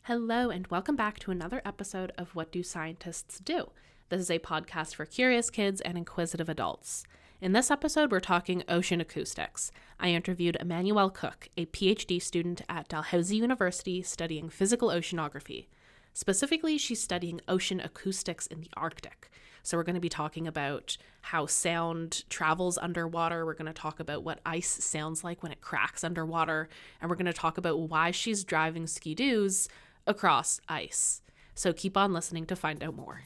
Hello, and welcome back to another episode of What Do Scientists Do? This is a podcast for curious kids and inquisitive adults. In this episode, we're talking ocean acoustics. I interviewed Emmanuelle Cook, a PhD student at Dalhousie University studying physical oceanography. Specifically, she's studying ocean acoustics in the Arctic. So we're going to be talking about how sound travels underwater. We're going to talk about what ice sounds like when it cracks underwater. And we're going to talk about why she's driving ski-doos across ice. So keep on listening to find out more.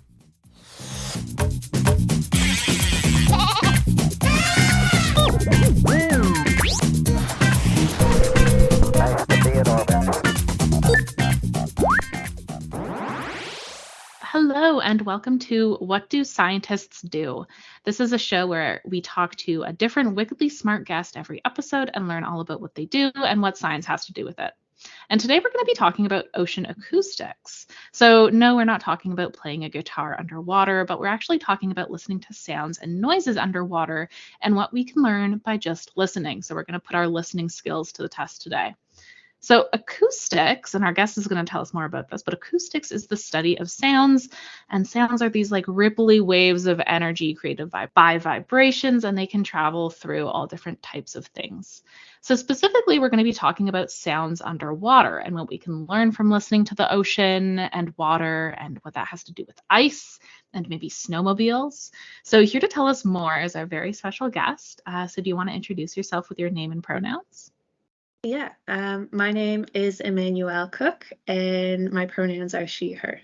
Hello, and welcome to What Do Scientists Do? This is a show where we talk to a different wickedly smart guest every episode and learn all about what they do and what science has to do with it. And today we're going to be talking about ocean acoustics. So no, we're not talking about playing a guitar underwater, but we're actually talking about listening to sounds and noises underwater and what we can learn by just listening. So we're going to put our listening skills to the test today. So acoustics, and our guest is going to tell us more about this, but acoustics is the study of sounds, and sounds are these like ripply waves of energy created by vibrations, and they can travel through all different types of things. So specifically, we're going to be talking about sounds underwater and what we can learn from listening to the ocean and water and what that has to do with ice and maybe snowmobiles. So here to tell us more is our very special guest. So do you want to introduce yourself with your name and pronouns? Yeah, my name is Emmanuelle Cook, and my pronouns are she, her.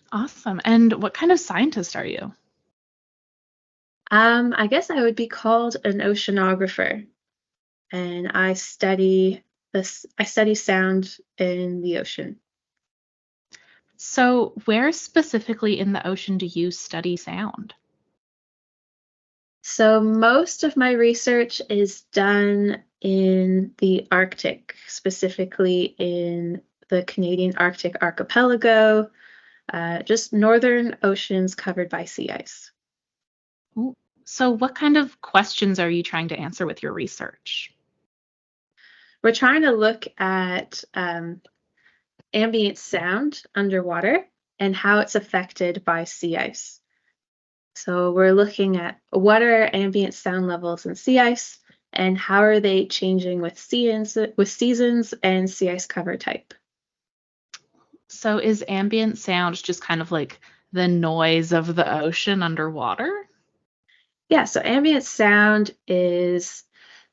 Awesome. And what kind of scientist are you? I guess I would be called an oceanographer, and I study sound in the ocean. So where specifically in the ocean do you study sound? So most of my research is done in the Arctic, specifically in the Canadian Arctic archipelago, just northern oceans covered by sea ice. Ooh. So what kind of questions are you trying to answer with your research? We're trying to look at ambient sound underwater and how it's affected by sea ice. So we're looking at what are ambient sound levels in sea ice and how are they changing with seasons and sea ice cover type. So is ambient sound just kind of like the noise of the ocean underwater? Yeah, so ambient sound is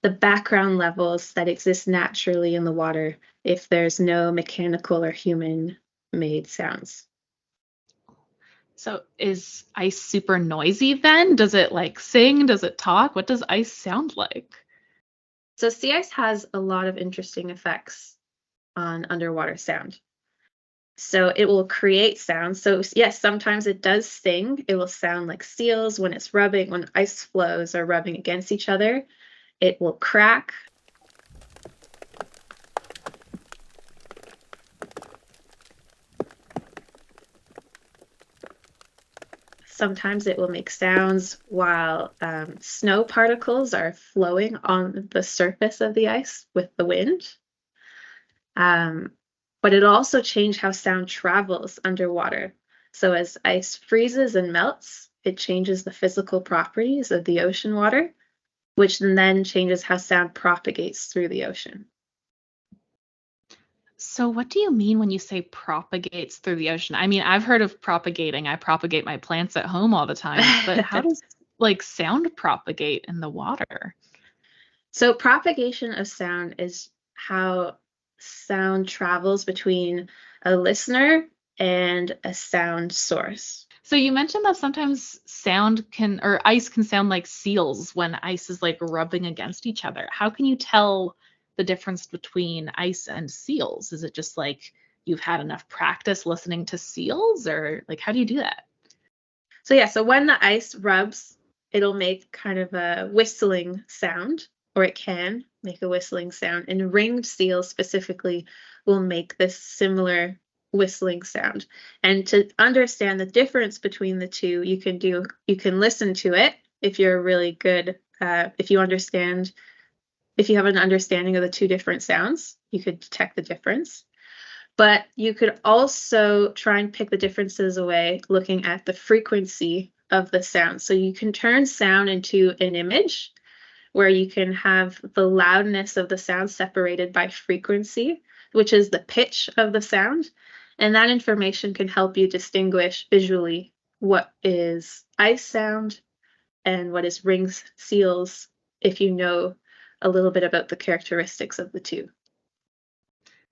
the background levels that exist naturally in the water if there's no mechanical or human-made sounds. So is ice super noisy then? Does it like sing? Does it talk? What does ice sound like? So sea ice has a lot of interesting effects on underwater sound. So it will create sounds. So yes, sometimes it does sing. It will sound like seals when ice floes are rubbing against each other. It will crack. Sometimes it will make sounds while snow particles are flowing on the surface of the ice with the wind. But it'll also change how sound travels underwater. So as ice freezes and melts, it changes the physical properties of the ocean water, which then changes how sound propagates through the ocean. So what do you mean when you say propagates through the ocean? I mean, I've heard of propagating. I propagate my plants at home all the time, but how does like sound propagate in the water? So propagation of sound is how sound travels between a listener and a sound source. So you mentioned that sometimes ice can sound like seals when ice is like rubbing against each other. How can you tell the difference between ice and seals? Is it just like you've had enough practice listening to seals, or like how do you do that? So when the ice rubs, it'll make kind of a whistling sound, or it can make a whistling sound. And ringed seals specifically will make this similar whistling sound. And to understand the difference between the two, you can listen to it if you're really good, if you have an understanding of the two different sounds, you could detect the difference. But you could also try and pick the differences away looking at the frequency of the sound. So you can turn sound into an image where you can have the loudness of the sound separated by frequency, which is the pitch of the sound. And that information can help you distinguish visually what is ice sound and what is rings seals, if you know a little bit about the characteristics of the two.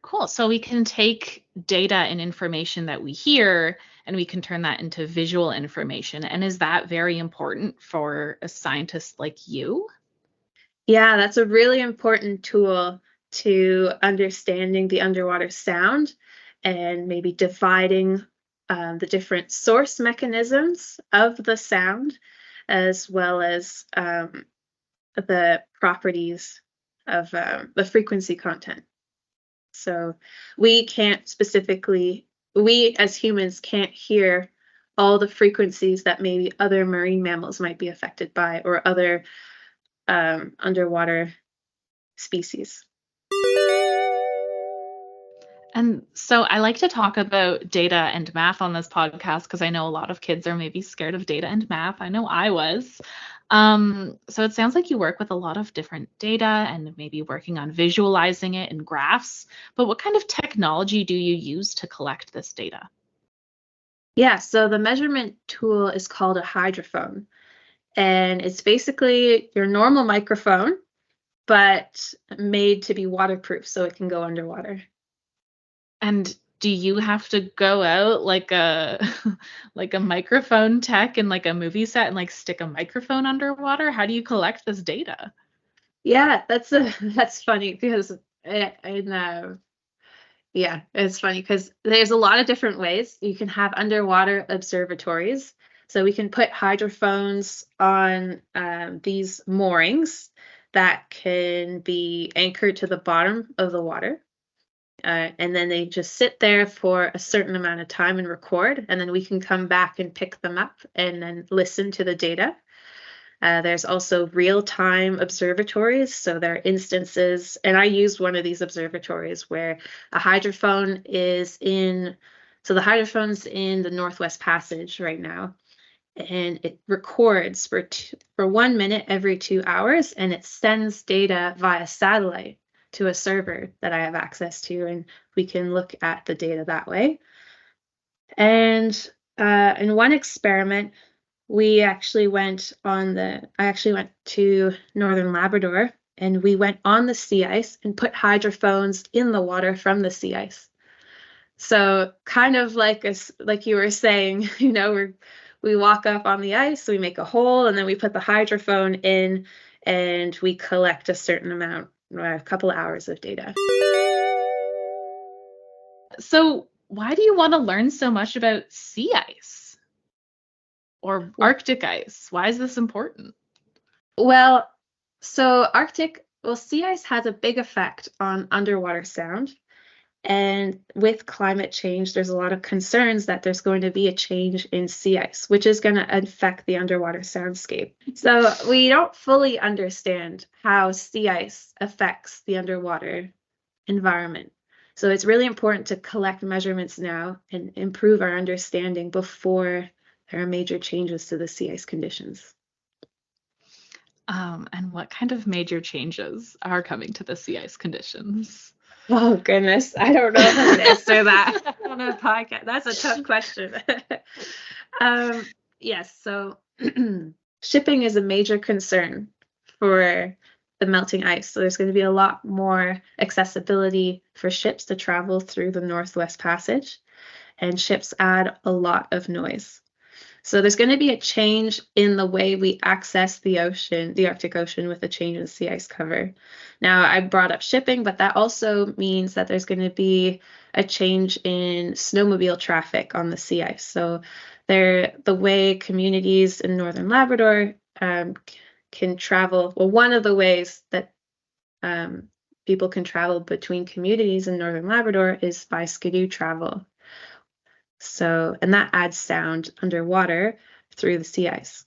Cool. So we can take data and information that we hear and we can turn that into visual information. And is that very important for a scientist like you? Yeah, that's a really important tool to understanding the underwater sound and maybe dividing the different source mechanisms of the sound, as well as the properties of the frequency content. So we can't specifically, we as humans can't hear all the frequencies that maybe other marine mammals might be affected by, or other underwater species. And so I like to talk about data and math on this podcast because I know a lot of kids are maybe scared of data and math. I know I was. So it sounds like you work with a lot of different data and maybe working on visualizing it in graphs. But what kind of technology do you use to collect this data? Yeah, so the measurement tool is called a hydrophone, and it's basically your normal microphone, but made to be waterproof so it can go underwater. And do you have to go out like a like a microphone tech in like a movie set and like stick a microphone underwater? How do you collect this data? Yeah, that's funny because yeah, it's funny because there's a lot of different ways. You can have underwater observatories. So we can put hydrophones on these moorings that can be anchored to the bottom of the water. And then they just sit there for a certain amount of time and record. And then we can come back and pick them up and then listen to the data. There's also real-time observatories. So there are instances, and I used one of these observatories where a hydrophone is in, so the hydrophone's in the Northwest Passage right now, and it records for 1 minute every 2 hours, and it sends data via satellite to a server that I have access to, and we can look at the data that way. And in one experiment, I actually went to Northern Labrador, and we went on the sea ice and put hydrophones in the water from the sea ice. So kind of like you were saying, we walk up on the ice, we make a hole, and then we put the hydrophone in, and we collect a certain amount, a couple of hours of data. So why do you want to learn so much about sea ice or Arctic ice? Why is this important? Well, sea ice has a big effect on underwater sound. And with climate change, there's a lot of concerns that there's going to be a change in sea ice, which is going to affect the underwater soundscape. So we don't fully understand how sea ice affects the underwater environment. So it's really important to collect measurements now and improve our understanding before there are major changes to the sea ice conditions. And what kind of major changes are coming to the sea ice conditions? Oh goodness, I don't know if I can answer that on a podcast. That's a tough question. Yes, so shipping is a major concern for the melting ice. So there's going to be a lot more accessibility for ships to travel through the Northwest Passage, and ships add a lot of noise. So there's going to be a change in the way we access the ocean, the Arctic Ocean, with a change in sea ice cover. Now, I brought up shipping, but that also means that there's going to be a change in snowmobile traffic on the sea ice. So the way communities in Northern Labrador can travel, well, one of the ways that people can travel between communities in Northern Labrador is by skidoo travel. So, and that adds sound underwater through the sea ice.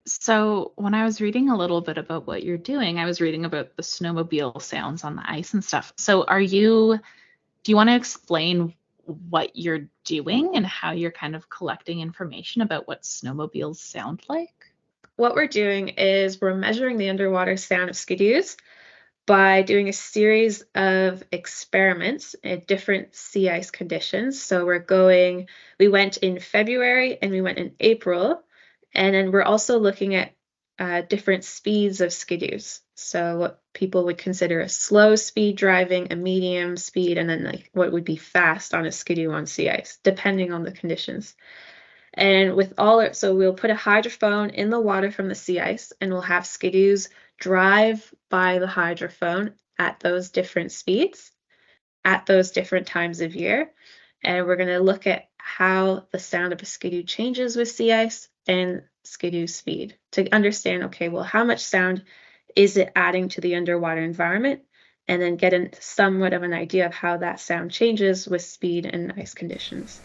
So when I was reading a little bit about what you're doing, I was reading about the snowmobile sounds on the ice and stuff. So are you Do you want to explain what you're doing and how you're kind of collecting information about what snowmobiles sound like? What we're doing is we're measuring the underwater sound of skidoos by doing a series of experiments in different sea ice conditions. So we went in February and we went in April, and then we're also looking at different speeds of skidoos. So what people would consider a slow speed driving, a medium speed, and then like what would be fast on a skidoo on sea ice, depending on the conditions. And so we'll put a hydrophone in the water from the sea ice, and we'll have skidoos drive by the hydrophone at those different speeds, at those different times of year. And we're going to look at how the sound of a skidoo changes with sea ice and skidoo speed to understand, okay, well, how much sound is it adding to the underwater environment? And then get somewhat of an idea of how that sound changes with speed and ice conditions.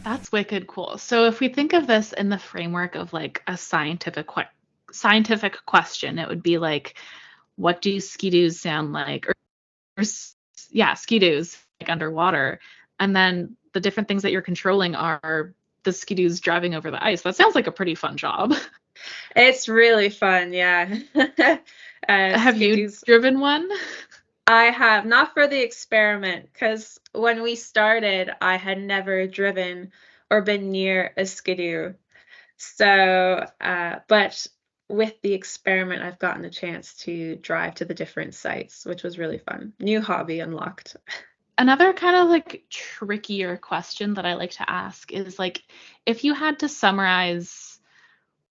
That's wicked cool. So if we think of this in the framework of like a scientific question, it would be like, what do skidoos sound like? Or yeah, skidoos like underwater. And then the different things that you're controlling are the skidoos driving over the ice. That sounds like a pretty fun job. It's really fun, yeah. Have you Skidoos. driven one? I have, not for the experiment, because when we started, I had never driven or been near a skidoo. So, but with the experiment, I've gotten a chance to drive to the different sites, which was really fun. New hobby unlocked. Another kind of like trickier question that I like to ask is like, if you had to summarize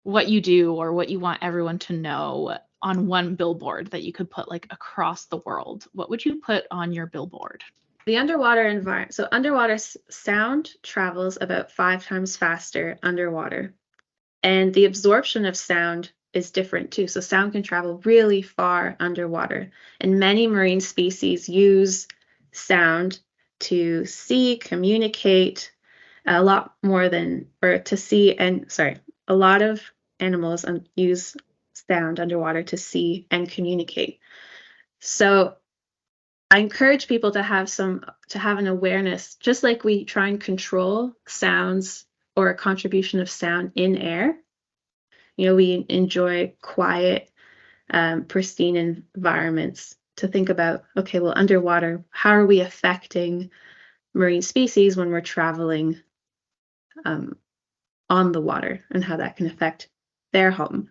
what you do or what you want everyone to know on one billboard that you could put like across the world, what would you put on your billboard? The underwater environment. So underwater sound travels about 5 times faster underwater. And the absorption of sound is different too. So sound can travel really far underwater. And many marine species use sound to see, communicate a lot more than, or to see, and sorry, a lot of animals use sound underwater to see and communicate. So I encourage people to have an awareness, just like we try and control sounds or a contribution of sound in air. We enjoy quiet, pristine environments, to think about, okay, well, underwater, how are we affecting marine species when we're traveling on the water, and how that can affect their home.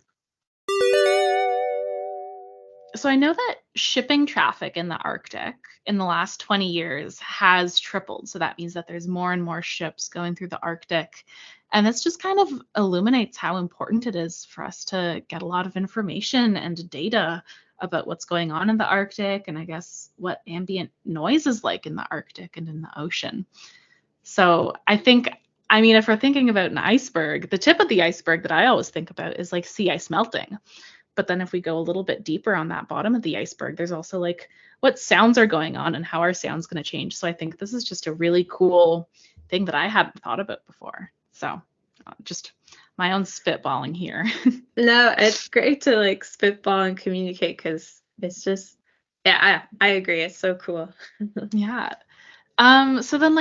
So I know that shipping traffic in the Arctic in the last 20 years has tripled. So that means that there's more and more ships going through the Arctic. And this just kind of illuminates how important it is for us to get a lot of information and data about what's going on in the Arctic, and I guess what ambient noise is like in the Arctic and in the ocean. So I mean, if we're thinking about an iceberg, the tip of the iceberg that I always think about is like sea ice melting. But then if we go a little bit deeper on that bottom of the iceberg, there's also like what sounds are going on and how our sound's going to change. So I think this is just a really cool thing that I hadn't thought about before. So just my own spitballing here. No, it's great to like spitball and communicate, because it's just, yeah, I agree. It's so cool. Yeah. So then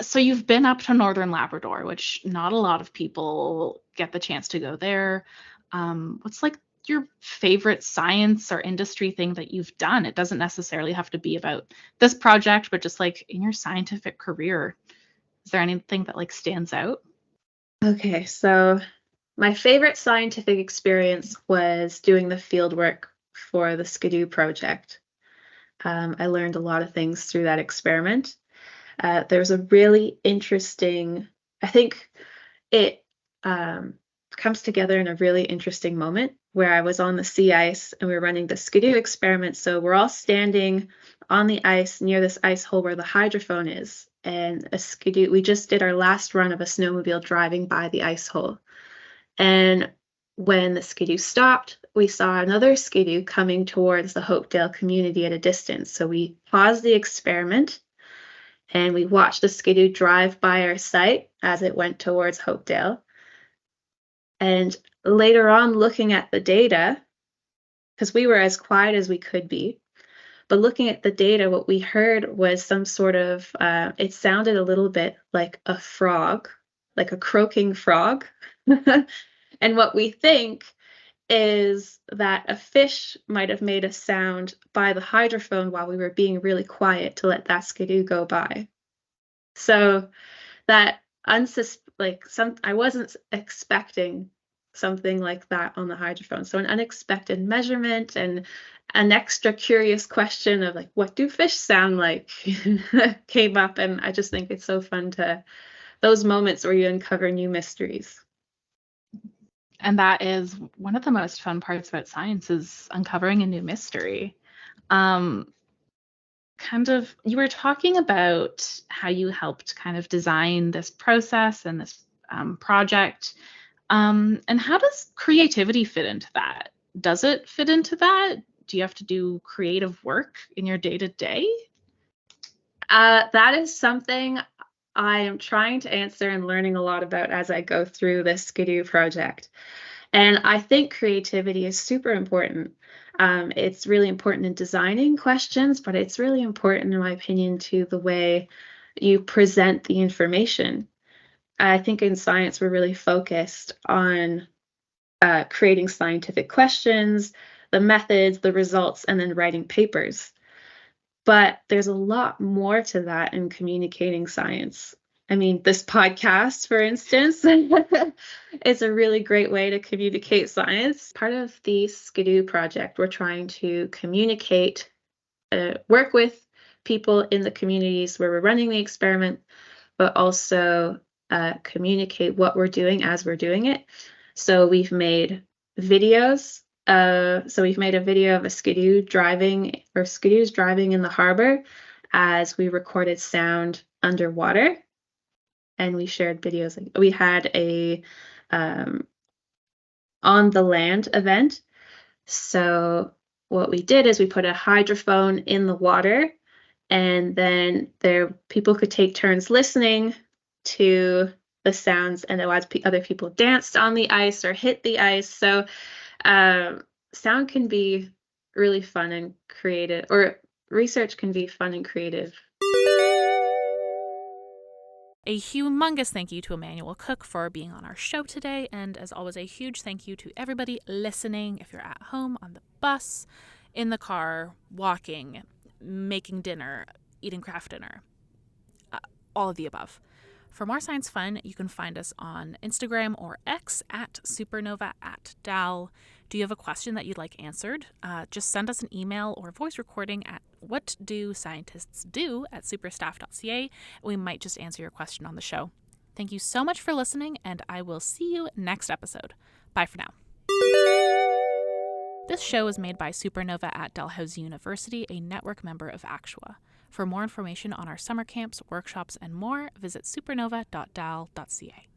so you've been up to Northern Labrador, which not a lot of people get the chance to go there. What's like your favorite science or industry thing that you've done? It doesn't necessarily have to be about this project, but just like in your scientific career, is there anything that like stands out? Okay, so my favorite scientific experience was doing the field work for the Skidoo project. I learned a lot of things through that experiment. There was a really interesting, I think it comes together in a really interesting moment where I was on the sea ice and we were running the Skidoo experiment. So we're all standing on the ice near this ice hole where the hydrophone is. And a Skidoo, we just did our last run of a snowmobile driving by the ice hole. And when the skidoo stopped, we saw another skidoo coming towards the Hopedale community at a distance. So we paused the experiment and we watched the skidoo drive by our site as it went towards Hopedale. And later on, looking at the data, because we were as quiet as we could be, but looking at the data, what we heard was some sort of, it sounded a little bit like a frog, like a croaking frog. And what we think is that a fish might have made a sound by the hydrophone while we were being really quiet to let that skidoo go by. So that I wasn't expecting something like that on the hydrophone. So an unexpected measurement and an extra curious question of like, what do fish sound like came up. And I just think it's so fun those moments where you uncover new mysteries. And that is one of the most fun parts about science, is uncovering a new mystery. You were talking about how you helped kind of design this process and this project. And how does creativity fit into that? Does it fit into that? Do you have to do creative work in your day-to-day? That is something I am trying to answer and learning a lot about as I go through this Skidoo project. And I think creativity is super important. It's really important in designing questions, but it's really important, in my opinion, to the way you present the information. I think in science, we're really focused on creating scientific questions, the methods, the results, and then writing papers. But there's a lot more to that in communicating science. I mean, this podcast, for instance, is a really great way to communicate science. Part of the Skidoo project, we're trying to communicate, work with people in the communities where we're running the experiment, but also communicate what we're doing as we're doing it. So we've made videos. So we've made a video of a skidoo driving, or skidoos driving in the harbor as we recorded sound underwater. And we shared videos. We had a on the land event. So what we did is we put a hydrophone in the water, and then people could take turns listening to the sounds, and other people danced on the ice or hit the ice. So sound can be really fun and creative, or research can be fun and creative. A humongous thank you to Emmanuelle Cook for being on our show today, and as always, a huge thank you to everybody listening. If you're at home, on the bus, in the car, walking, making dinner, eating craft dinner, all of the above. For more science fun, you can find us on Instagram or X at supernova@dal. Do you have a question that you'd like answered? Just send us an email or voice recording at whatdoscientistsdo@superstaff.ca. We might just answer your question on the show. Thank you so much for listening, and I will see you next episode. Bye for now. This show is made by Supernova at Dalhousie University, a network member of ACTUA. For more information on our summer camps, workshops, and more, visit supernova.dal.ca.